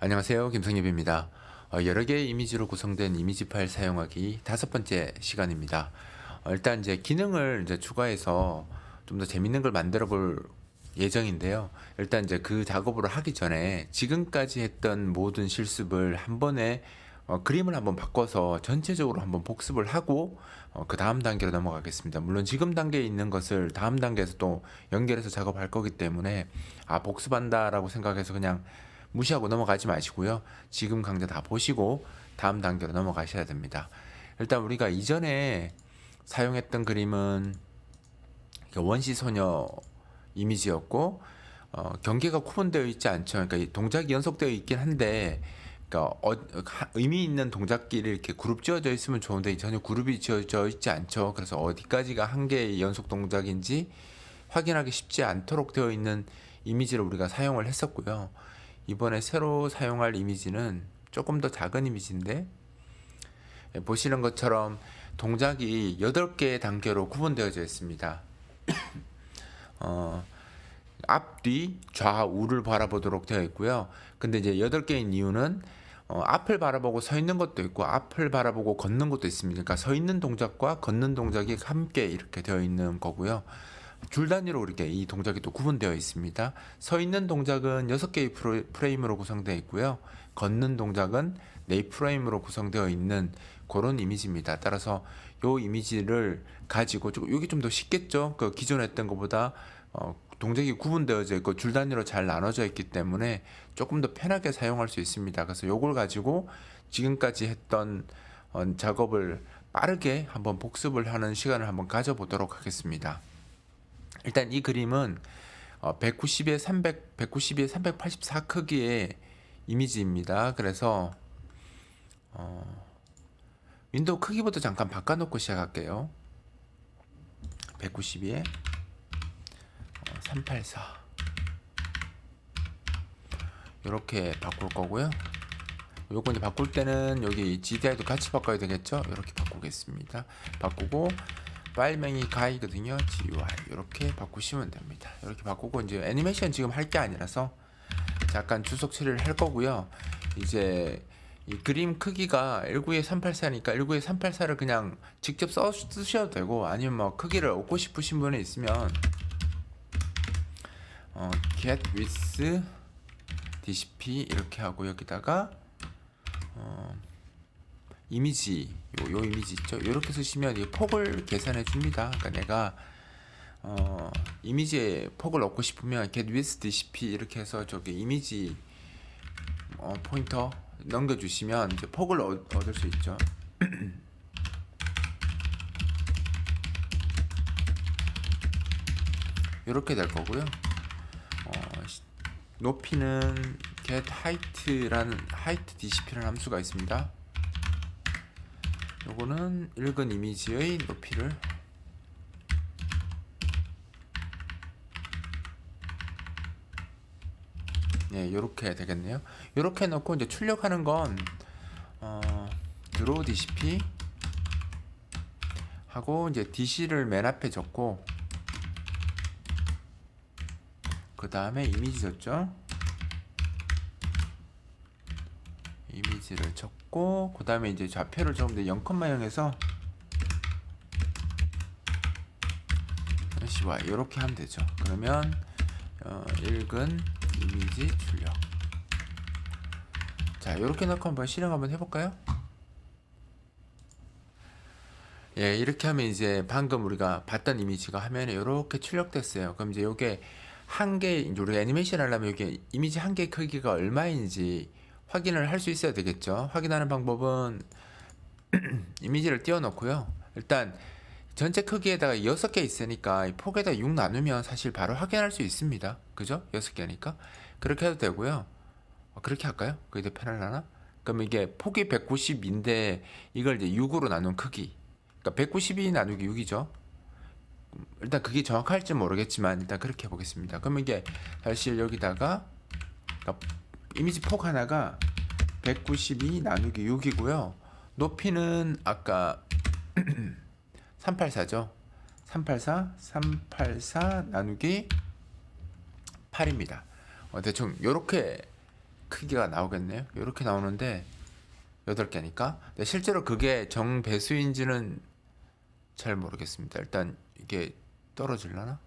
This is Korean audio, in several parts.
안녕하세요. 김성엽입니다. 여러 개의 이미지로 구성된 이미지 파일 사용하기 5번째 시간입니다. 일단 이제 기능을 이제 추가해서 좀 더 재밌는 걸 만들어 볼 예정인데요. 일단 이제 그 작업을 하기 전에 지금까지 했던 모든 실습을 한 번에 그림을 한번 바꿔서 전체적으로 한번 복습을 하고 그 다음 단계로 넘어가겠습니다. 물론 지금 단계에 있는 것을 다음 단계에서 또 연결해서 작업할 거기 때문에 복습한다라고 생각해서 그냥 무시하고 넘어가지 마시고요. 지금 강좌 다 보시고 다음 단계로 넘어가셔야 됩니다. 일단 우리가 이전에 사용했던 그림은 원시 소녀 이미지였고 경계가 구분되어 있지 않죠. 그러니까 이 동작이 연속되어 있긴 한데 그러니까 의미 있는 동작끼리 이렇게 그룹 지어져 있으면 좋은데 전혀 그룹이 지어져 있지 않죠. 그래서 어디까지가 한 개의 연속 동작인지 확인하기 쉽지 않도록 되어 있는 이미지를 우리가 사용을 했었고요. 이번에 새로 사용할 이미지는 조금 더 작은 이미지인데 보시는 것처럼 동작이 8개의 단계로 구분되어져 있습니다. 앞, 뒤, 좌우를 바라보도록 되어 있고요. 근데 이제 8개인 이유는 앞을 바라보고 서 있는 것도 있고 앞을 바라보고 걷는 것도 있습니다. 그러니까 서 있는 동작과 걷는 동작이 함께 이렇게 되어 있는 거고요. 줄 단위로 이렇게 이 동작이 또 구분되어 있습니다. 서 있는 동작은 6개의 프레임으로 구성되어 있고요. 걷는 동작은 4프레임으로 구성되어 있는 그런 이미지입니다. 따라서 이 이미지를 가지고 여기 좀 더 쉽겠죠. 그 기존에 했던 것보다 동작이 구분되어져 있고 줄 단위로 잘 나눠져 있기 때문에 조금 더 편하게 사용할 수 있습니다. 그래서 이걸 가지고 지금까지 했던 작업을 빠르게 한번 복습을 하는 시간을 한번 가져보도록 하겠습니다. 일단 이 그림은 192에 300, 192에 384 크기의 이미지입니다. 그래서 윈도우 크기부터 잠깐 바꿔놓고 시작할게요. 192에 384 이렇게 바꿀 거고요. 요거 이제 바꿀 때는 여기 GDI도 같이 바꿔야 되겠죠? 이렇게 바꾸겠습니다. 바꾸고 파일명이 가이거든요. GUI 이렇게 바꾸시면 됩니다. 이렇게 바꾸고 이제 애니메이션 지금 할 게 아니라서 잠깐 주석 처리를 할 거고요. 이제 이 그림 크기가 19에 384니까 19에 384를 그냥 직접 쓰셔도 되고 아니면 뭐 크기를 얻고 싶으신 분이 있으면 get with dcp 이렇게 하고 여기다가 이미지 요 이미지 있죠. 이렇게 쓰시면 이 폭을 계산해 줍니다. 그러니까 내가 이미지의 폭을 얻고 싶으면 get with dcp 이렇게 해서 저기 이미지 포인터 넘겨주시면 이제 폭을 얻을 수 있죠. 이렇게 될 거고요. 높이는 get height라는 height dcp라는 함수가 있습니다. 요거는 읽은 이미지의 높이를 요렇게 되겠네요. 요렇게 넣고 이제 출력하는 건 draw dcp 하고 이제 dc를 맨 앞에 적고 그 다음에 이미지 줬죠. 이미지를 적고 그 다음에 이제 좌표를 적으면 0,0에서 CY 이렇게 하면 되죠. 그러면 읽은 이미지 출력. 자, 이렇게 넣고 한번 실행 한번 해볼까요? 예, 이렇게 하면 이제 방금 우리가 봤던 이미지가 화면에 이렇게 출력됐어요. 그럼 이제 이게 한 개, 우리가 애니메이션 하려면 이게 이미지 한 개 크기가 얼마인지 확인을 할 수 있어야 되겠죠. 확인하는 방법은 이미지를 띄워놓고요. 일단 전체 크기에다가 6개 있으니까 이 폭에다 6 나누면 사실 바로 확인할 수 있습니다. 그죠? 6개니까 그렇게 해도 되고요. 그렇게 할까요? 그게 더 편하려나? 그럼 이게 폭이 190인데 이걸 이제 6으로 나눈 크기, 그러니까 192 나누기 6이죠. 일단 그게 정확할지 모르겠지만 일단 그렇게 해보겠습니다. 그러면 이게 사실 여기다가 그러니까 이미지 폭 하나가 192 나누기 6이고요. 높이는 아까 384죠. 384 나누기 8입니다. 대충 요렇게 크기가 나오겠네요. 이렇게 나오는데 8개니까. 실제로 그게 정배수인지는 잘 모르겠습니다. 일단 이게 떨어질라나?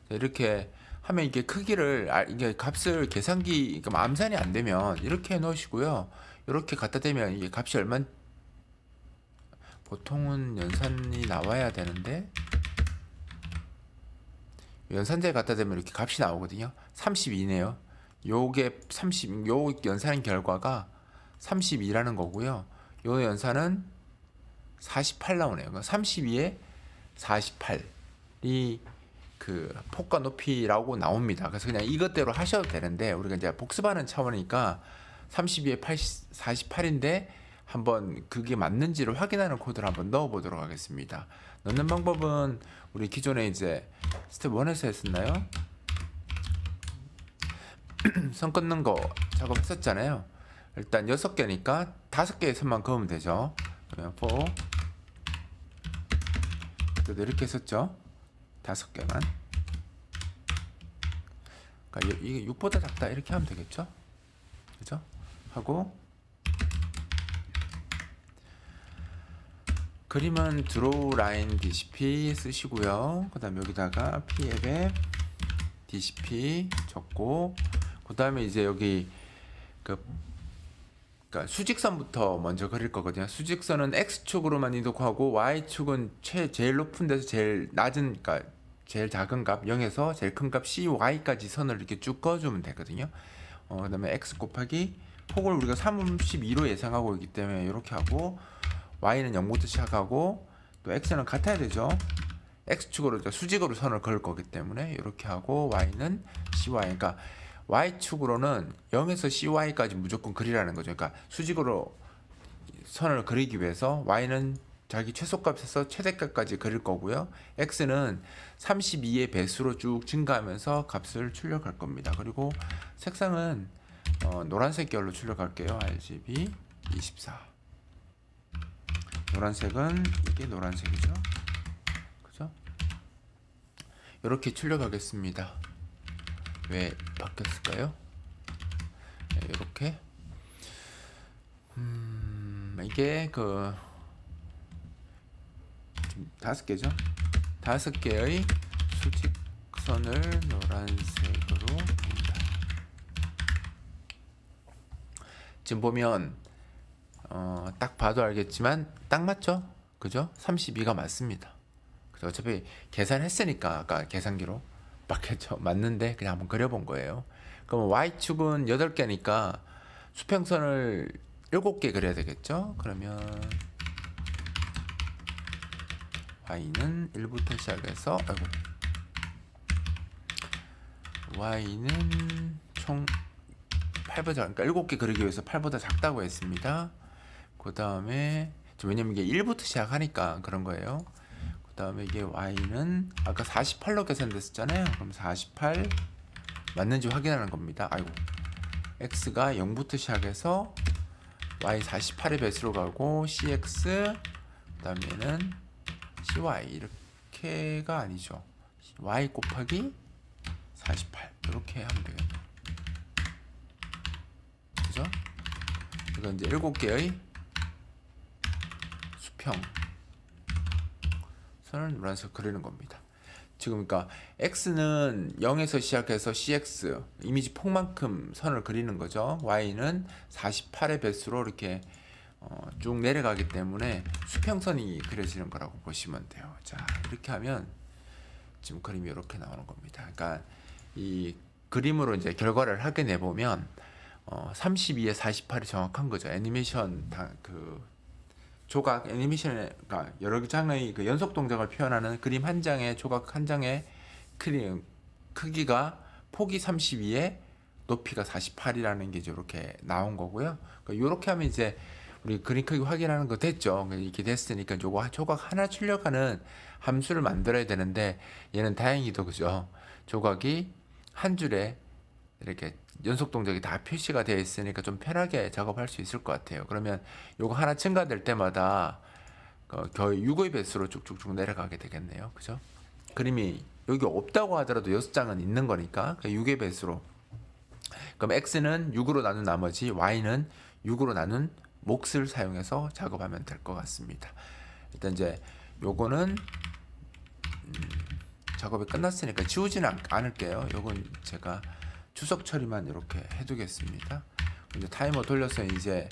이렇게 하면 이게 크기를 이게 값을 계산기 그러니까 암산이 안 되면 이렇게 해 놓으시고요. 이렇게 갖다 대면 이게 값이 얼마 보통은 연산이 나와야 되는데 연산자에 갖다 대면 이렇게 값이 나오거든요. 32네요. 요게 30, 요 연산 결과가 32라는 거고요. 요 연산은 48 나오네요. 32에 48이 그 폭과 높이라고 나옵니다. 그래서 그냥 이것대로 하셔도 되는데 우리가 이제 복습하는 차원이니까 32에 48인데 한번 그게 맞는지를 확인하는 코드를 한번 넣어 보도록 하겠습니다. 넣는 방법은 우리 기존에 이제 스텝 1에서 했었나요? 선 끊는 거 작업했었잖아요. 일단 6개니까 5개의 선만 그으면 되죠. 그러면 4 그래도 이렇게 했었죠. 5개만. 그러니까 이게 6보다 작다 이렇게 하면 되겠죠. 그죠? 하고 그림은 드로우 라인 DCP 쓰시고요. 그 다음에 여기다가 p앱에 DCP 적고 그 다음에 이제 여기 그러니까 수직선부터 먼저 그릴 거거든요. 수직선은 X축으로만 이동하고 Y축은 제일 높은 데서 제일 낮은, 그러니까 제일 작은 값 0에서 제일 큰 값 CY까지 선을 이렇게 쭉 그어주면 되거든요. 그 다음에 X 곱하기 폭을 우리가 32로 예상하고 있기 때문에 이렇게 하고 Y는 0부터 시작하고 또 X는 같아야 되죠. X축으로 수직으로 선을 그을 거기 때문에 이렇게 하고 Y는 CY, 그러니까 Y축으로는 0에서 CY까지 무조건 그리라는 거죠. 그러니까 수직으로 선을 그리기 위해서 Y는 자기 최소값에서 최대값까지 그릴 거고요. X는 32의 배수로 쭉 증가하면서 값을 출력할 겁니다. 그리고 색상은 노란색 계열로 출력할게요. RGB 24. 노란색은 이게 노란색이죠. 그죠? 이렇게 출력하겠습니다. 왜 바뀌었을까요? 네, 이렇게 이게 그 5개죠. 5개의 수직선을 노란색으로 봅니다. 지금 보면 딱 봐도 알겠지만 딱 맞죠? 그죠? 32가 맞습니다. 그죠? 어차피 계산했으니까 아까 계산기로 맞겠죠? 맞는데 그냥 한번 그려본 거예요. 그럼 Y축은 8개니까 수평선을 7개 그려야 되겠죠? 그러면 Y는 1부터 시작해서 Y는 총 8보다, 그러니까 7개 그리기 위해서 8보다 작다고 했습니다. 그 다음에 왜냐면 이게 1부터 시작하니까 그런 거예요. 그 다음에 이게 Y는 아까 48로 계산됐었잖아요. 그럼 48 맞는지 확인하는 겁니다. 아이고, X가 0부터 시작해서 Y 48의 배수로 가고 CX 그 다음에는 CY 이렇게가 아니죠. Y 곱하기 48 이렇게 하면 되겠네요. 그죠? 이건 이제 7개의 수평 선을 노란색 그리는 겁니다. 지금 그러니까 X는 0에서 시작해서 CX 이미지 폭만큼 선을 그리는 거죠. Y는 48의 배수로 이렇게 쭉 내려가기 때문에 수평선이 그려지는 거라고 보시면 돼요. 자, 이렇게 하면 지금 그림이 이렇게 나오는 겁니다. 그러니까 이 그림으로 이제 결과를 확인해 보면 32에 48이 정확한 거죠. 애니메이션 그 조각 애니메이션의 그러니까 여러 장의 그 연속 동작을 표현하는 그림 한 장의 조각 한 장의 크기가 폭이 32에 높이가 48이라는 게 이렇게 나온 거고요. 그러니까 이렇게 하면 이제 우리 그림 크기 확인하는 거 됐죠. 이렇게 됐으니까 요거 조각 하나 출력하는 함수를 만들어야 되는데 얘는 다행히도 그죠. 조각이 한 줄에 이렇게 연속 동작이 다 표시가 되어 있으니까 좀 편하게 작업할 수 있을 것 같아요. 그러면 요거 하나 증가될 때마다 거의 6의 배수로 쭉쭉쭉 내려가게 되겠네요. 그죠? 그림이 여기 없다고 하더라도 6장은 있는 거니까 6의 배수로 그럼 x는 6으로 나눈 나머지 y는 6으로 나눈 몫을 사용해서 작업하면 될 것 같습니다. 일단 이제 요거는 작업이 끝났으니까 지우지는 않을게요. 요건 제가 추석 처리만 이렇게 해두겠습니다. 이제 타이머 돌려서 이제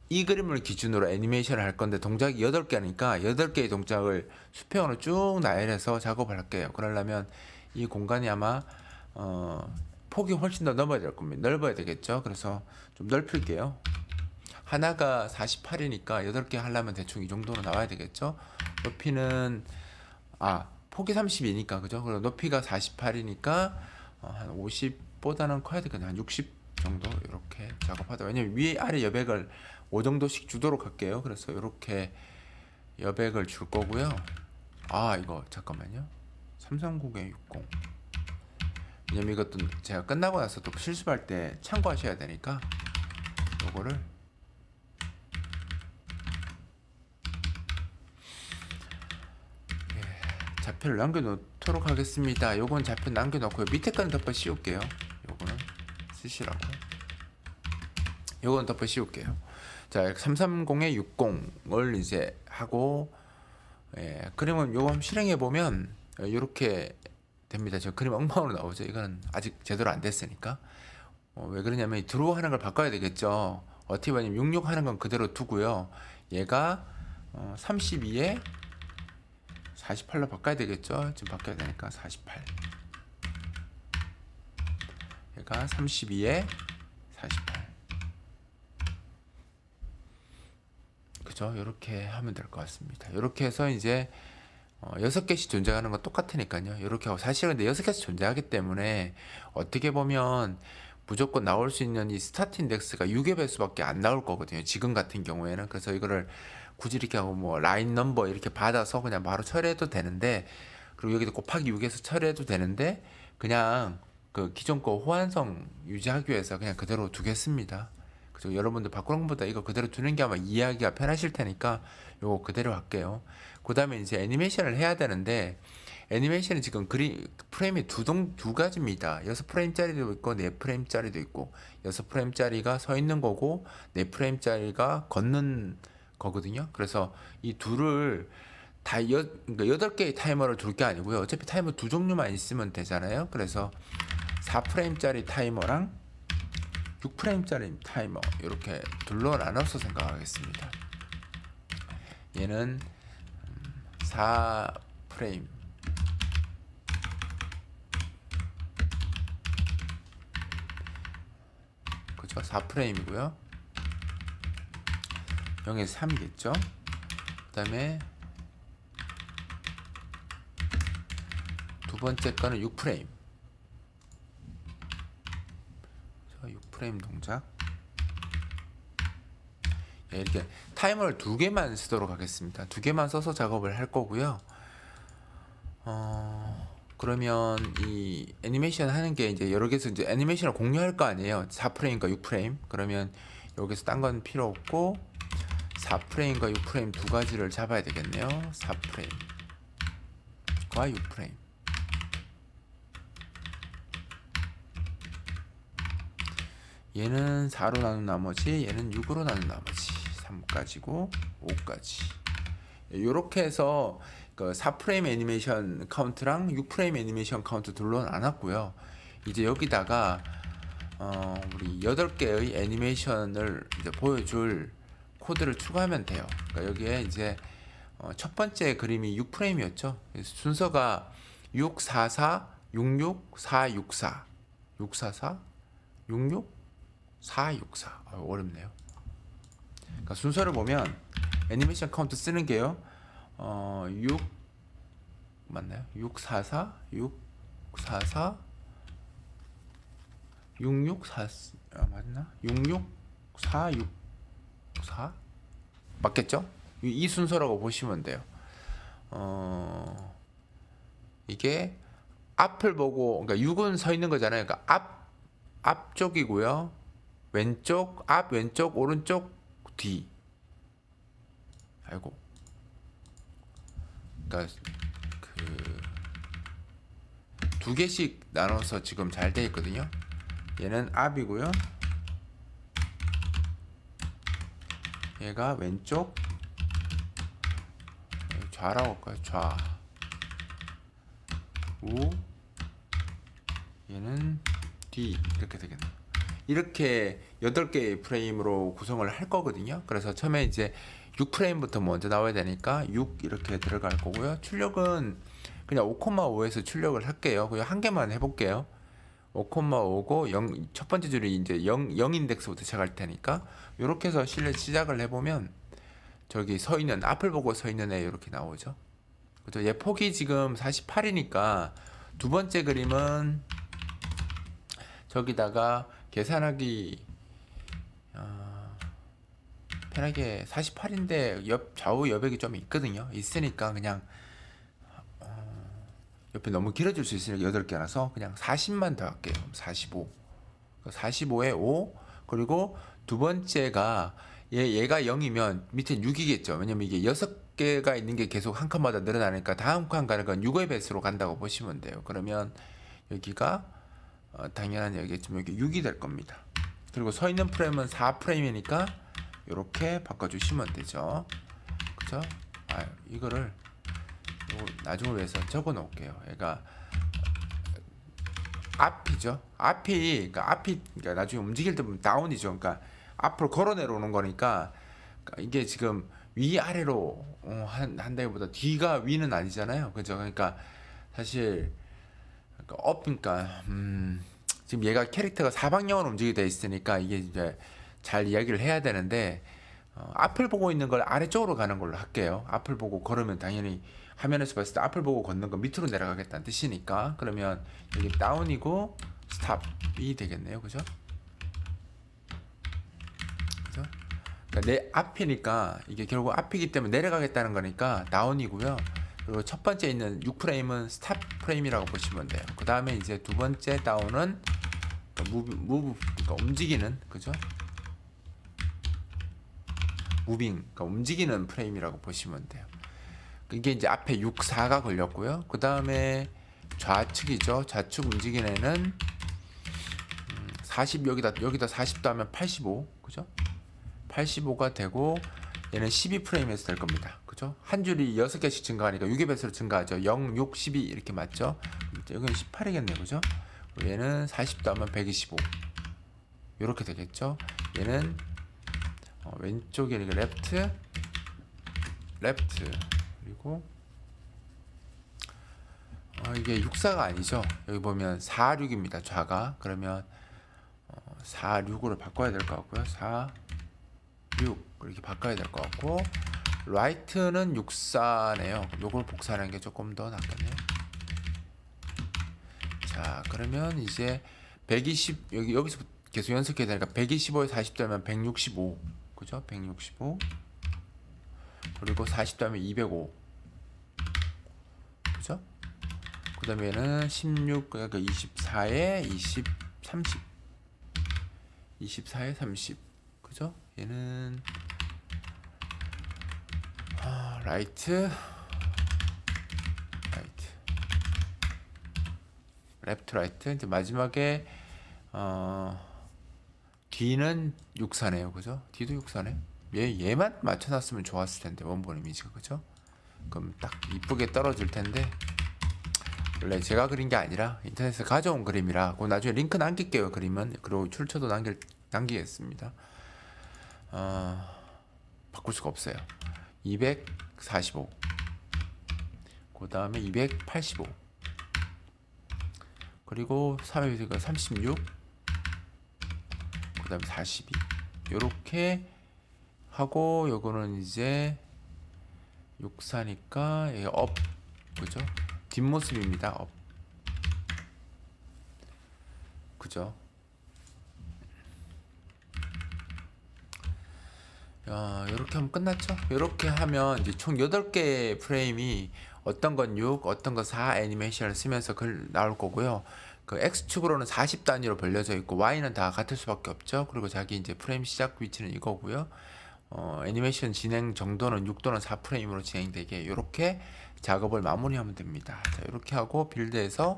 이 그림을 기준으로 애니메이션을 할 건데 동작이 8개니까 8개의 동작을 수평으로 쭉 나열해서 작업을 할게요. 그러려면 이 공간이 아마 폭이 훨씬 더 넓어야 될 겁니다. 넓어야 되겠죠. 그래서 좀 넓힐게요. 하나가 48이니까 8개 하려면 대충 이 정도로 나와야 되겠죠. 높이는 폭이 32니까 그죠? 그리고 높이가 48이니까 한 50보다는 커야 되겠네. 한 60 정도 이렇게 작업하다. 왜냐면 위 아래 여백을 5 정도씩 주도록 할게요. 그래서 이렇게 여백을 줄 거고요. 이거 잠깐만요. 330에 60. 왜냐면 이것도 제가 끝나고 나서 또 실습할 때 참고하셔야 되니까 요거를 좌표를 남겨놓도록 하겠습니다. 요건 좌표 남겨놓고요. 밑에 거는 덮어 씌울게요. 요거는 쓰시라고. 요건 덮어 씌울게요. 자, 330에 60을 이제 하고, 그림은 요거 한번 실행해 보면 요렇게 됩니다. 저 그림 엉망으로 나오죠. 이거는 아직 제대로 안 됐으니까. 왜 그러냐면 드로우 하는 걸 바꿔야 되겠죠. 어떻게 보냐면 66 하는 건 그대로 두고요. 얘가 32에 48로 바꿔야 되겠죠. 지금 바꿔야 되니까 48. 얘가 32에 48. 그죠? 이렇게 하면 될 것 같습니다. 이렇게 해서 이제 6개씩 존재하는 건 똑같으니까요. 이렇게 하고 사실은 근데 6개씩 존재하기 때문에 어떻게 보면 무조건 나올 수 있는 이 스타트 인덱스가 6의 배수밖에 안 나올 거거든요. 지금 같은 경우에는. 그래서 이거를 굳이 이렇게 하고 뭐 라인 넘버 이렇게 받아서 그냥 바로 처리해도 되는데, 그리고 여기도 곱하기 6에서 처리해도 되는데 그냥 그 기존 거 호환성 유지하기 위해서 그냥 그대로 두겠습니다. 그죠? 여러분들 바꾸는 것보다 이거 그대로 두는 게 아마 이해하기가 편하실 테니까 요거 그대로 할게요. 그 다음에 이제 애니메이션을 해야 되는데, 애니메이션은 지금 프레임이 두 가지입니다. 6프레임짜리도 있고 4프레임짜리도 있고, 6프레임짜리가 서 있는 거고 4프레임짜리가 걷는 거거든요. 그래서 이 둘을 그러니까 8개의 타이머를 둘 게 아니고요. 어차피 타이머 두 종류만 있으면 되잖아요. 그래서 4프레임짜리 타이머랑 6프레임짜리 타이머 이렇게 둘로 나눠서 생각하겠습니다. 얘는 4프레임, 그죠? 4프레임이고요. 0에서 3이겠죠? 그 다음에 두 번째 거는 6프레임. 6프레임 동작. 이렇게 타이머를 2개만 쓰도록 하겠습니다. 2개만 써서 작업을 할 거고요. 그러면 이 애니메이션 하는 게 이제 여러 개서 이제 애니메이션을 공유할 거 아니에요. 4프레임과 6프레임. 그러면 여기서 딴 건 필요 없고 4프레임과 6프레임 두 가지를 잡아야 되겠네요. 4프레임과 6프레임. 얘는 4로 나눈 나머지, 얘는 6으로 나눈 나머지. 3까지고 5까지. 이렇게 해서 그 4프레임 애니메이션 카운트랑 6프레임 애니메이션 카운트 둘로 나눴고요. 이제 여기다가 우리 8개의 애니메이션을 이제 보여줄 코드를 추가하면 돼요. 그러니까 여기에 이제 첫 번째 그림이 6프레임이었죠. 순서가 644, 66, 464, 644, 66, 464. 어렵네요. 그러니까 순서를 보면 애니메이션 카운트 쓰는 게요. 6 맞나요? 644, 644, 664 맞나? 66464 맞겠죠? 이 순서라고 보시면 돼요. 이게 앞을 보고, 그러니까 6은 서 있는 거잖아요. 그러니까 앞쪽이고요. 왼쪽, 앞, 왼쪽, 오른쪽, 뒤. 아이고. 그러니까 그 2개씩 나눠서 지금 잘 돼 있거든요. 얘는 앞이고요. 얘가 왼쪽 좌라고 할까요? 좌. 우. 얘는 뒤. 이렇게 되겠네요. 이렇게 8개의 프레임으로 구성을 할 거거든요. 그래서 처음에 이제 6프레임부터 먼저 나와야 되니까 6 이렇게 들어갈 거고요. 출력은 그냥 5,5에서 출력을 할게요. 그냥 한 개만 해볼게요. 5,5고 0, 첫 번째 줄이 이제 0 인덱스부터 시작할 테니까 이렇게 해서 실내 시작을 해보면 저기 서 있는 앞을 보고 서 있는 애 이렇게 나오죠. 그죠? 얘 폭이 지금 48이니까 두 번째 그림은 저기다가 계산하기 편하게 48인데 옆 좌우 여백이 좀 있거든요. 있으니까 그냥 옆에 너무 길어질 수 있으니까 8개라서 그냥 40만 더 할게요. 45. 45에 5 그리고 두 번째가 얘가 0이면 밑에 6이겠죠. 왜냐면 이게 6개가 있는 게 계속 한 칸마다 늘어나니까 다음 칸 가는 건 6의 배수로 간다고 보시면 돼요. 그러면 여기가 당연한 얘기겠지만 여기 6이 될 겁니다. 그리고 서 있는 프레임은 4프레임이니까 이렇게 바꿔주시면 되죠. 그죠? 이거를 나중을 위해서 적어 놓을게요. 얘가 앞이죠. 그러니까 나중에 움직일 때 보면 다운이죠. 그러니까 앞으로 걸어 내려오는 거니까 이게 지금 위 아래로 한다기보다 뒤가 위는 아니잖아요. 그죠? 그러니까 사실 그러니까 지금 얘가 캐릭터가 사방향으로 움직이게 돼 있으니까 이게 이제 잘 이야기를 해야 되는데 앞을 보고 있는 걸 아래쪽으로 가는 걸로 할게요. 앞을 보고 걸으면 당연히 화면에서 봤을 때 앞을 보고 걷는 건 밑으로 내려가겠다는 뜻이니까 그러면 여기 다운이고 스탑이 되겠네요. 그죠? 그죠? 그러니까 내 앞이니까 이게 결국 앞이기 때문에 내려가겠다는 거니까 다운이고요. 그리고 첫 번째 있는 6프레임은 스탑 프레임이라고 보시면 돼요. 그 다음에 이제 두 번째 다운은 무브 그러니까 움직이는 그죠? 무빙 그러니까 움직이는 프레임이라고 보시면 돼요. 이게 이제 앞에 6, 4가 걸렸고요. 그 다음에 좌측이죠. 좌측 움직이는 애는 40 여기다 40 더하면 85 그죠? 85가 되고 얘는 12프레임에서 될 겁니다. 그죠? 한 줄이 6개씩 증가하니까 6의 배수로 증가하죠. 0, 6, 12 이렇게 맞죠? 여기는 18이겠네요. 그죠? 얘는 40 더하면 125 이렇게 되겠죠? 얘는 왼쪽에 이렇게 레프트 그리고 이게 64가 아니죠. 여기 보면 4, 6입니다. 좌가. 그러면 4, 6으로 바꿔야 될 것 같고요. 4, 6 이렇게 바꿔야 될 것 같고 라이트는 64네요. 요걸 복사하는 게 조금 더 낫겠네요. 자, 그러면 이제 120 여기서 계속 연습해야 되니까 125에 40 되면 165 그죠? 165 그리고 40 되면 205 그죠? 그 다음에는 16 그러니까 24에 20 30 24에 30 그죠? 얘는 라이트 레프트 라이트 이제 마지막에 뒤는 64네요. 그죠? 뒤도 64네. 얘만 맞춰놨으면 좋았을 텐데 원본 이미지가 그죠? 그럼 딱 이쁘게 떨어질 텐데 원래 제가 그린 게 아니라 인터넷에서 가져온 그림이라 그 나중에 링크 남길게요. 그림은 그리고 출처도 남기겠습니다. 바꿀 수가 없어요. 245 그 다음에 285 그리고 3회가 36 그 다음에 42 요렇게 하고 요거는 이제 64니까 업 그죠? 뒷모습입니다. 업 그죠? 이렇게 하면 끝났죠? 이렇게 하면 이제 총 8개의 프레임이 어떤 건 6, 어떤 건 4 애니메이션을 쓰면서 글 나올 거고요. 그 X축으로는 40 단위로 벌려져 있고 Y는 다 같을 수밖에 없죠. 그리고 자기 이제 프레임 시작 위치는 이거고요. 애니메이션 진행 정도는 6 또는 4 프레임으로 진행되게 이렇게 작업을 마무리하면 됩니다. 자, 이렇게 하고 빌드에서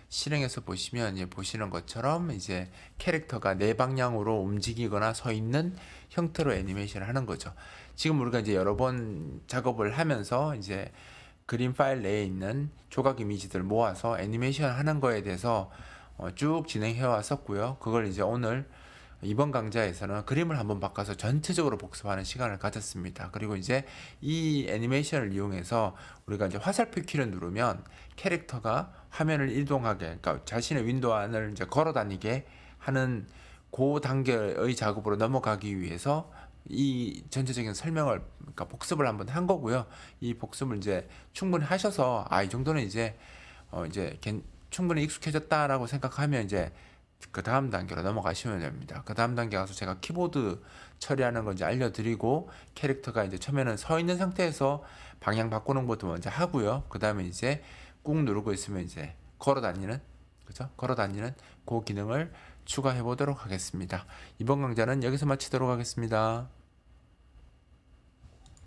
실행해서 보시면 이제 보시는 것처럼 이제 캐릭터가 네 방향으로 움직이거나 서 있는 형태로 애니메이션을 하는 거죠. 지금 우리가 이제 여러 번 작업을 하면서 이제 그림 파일 내에 있는 조각 이미지들 모아서 애니메이션 하는 거에 대해서 쭉 진행해 왔었고요. 그걸 이제 오늘 이번 강좌에서는 그림을 한번 바꿔서 전체적으로 복습하는 시간을 가졌습니다. 그리고 이제 이 애니메이션을 이용해서 우리가 이제 화살표 키를 누르면 캐릭터가 화면을 이동하게, 그러니까 자신의 윈도우 안을 이제 걸어 다니게 하는 그 단계의 작업으로 넘어가기 위해서 이 전체적인 설명을, 그러니까 복습을 한번 한 거고요. 이 복습을 이제 충분히 하셔서 이 정도는 이제 충분히 익숙해졌다라고 생각하면 이제 그 다음 단계로 넘어가시면 됩니다. 그 다음 단계 가서 제가 키보드 처리하는 거 이제 알려드리고, 캐릭터가 이제 처음에는 서 있는 상태에서 방향 바꾸는 것도 먼저 하고요. 그 다음에 이제 꾹 누르고 있으면 이제 걸어 다니는, 그죠? 걸어 다니는 그 기능을 추가해 보도록 하겠습니다. 이번 강좌는 여기서 마치도록 하겠습니다.